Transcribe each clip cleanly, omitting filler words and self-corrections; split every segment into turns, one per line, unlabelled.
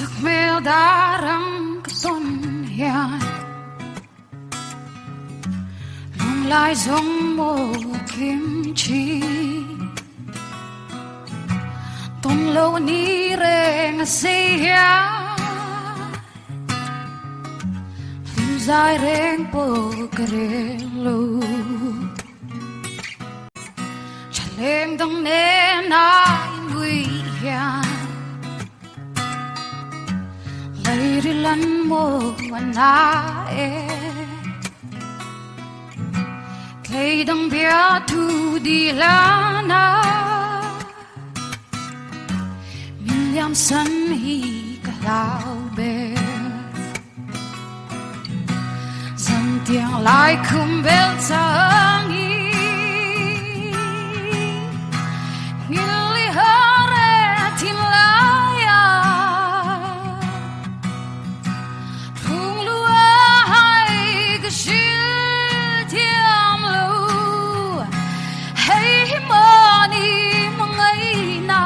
sakhmel darang katon hian Lunglai zawng mo kimchi Thlunglu ni reng Zaithiam Hlim zai reng pawh lengdang ne nuih hian Lairil mo Tleidang biahthu di lana liamsan hi hlau Zatiang laikhum belh Nghilh thinlaiah Thlunglu thiam Hmangaihna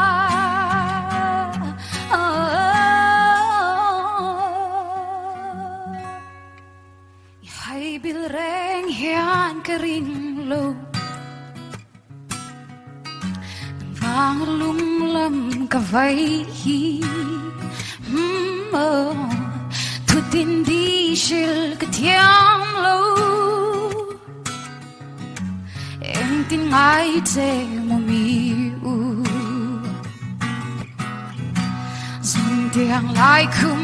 khingbai belh reng hian Hmangaihna thiam tin ngai che mo mi Zatiang laikhum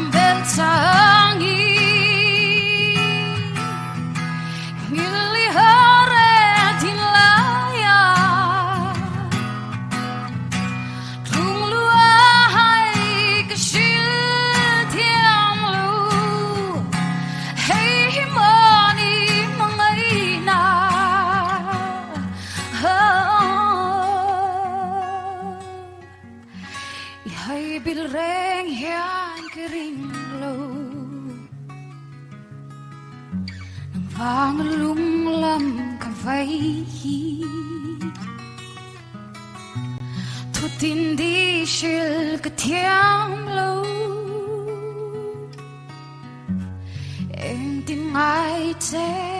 Nghilh thinlaiah Thlunglu thiam Hmangaihna belh reng hian Hmangaihna thu tin di shil thiam em tin ngai che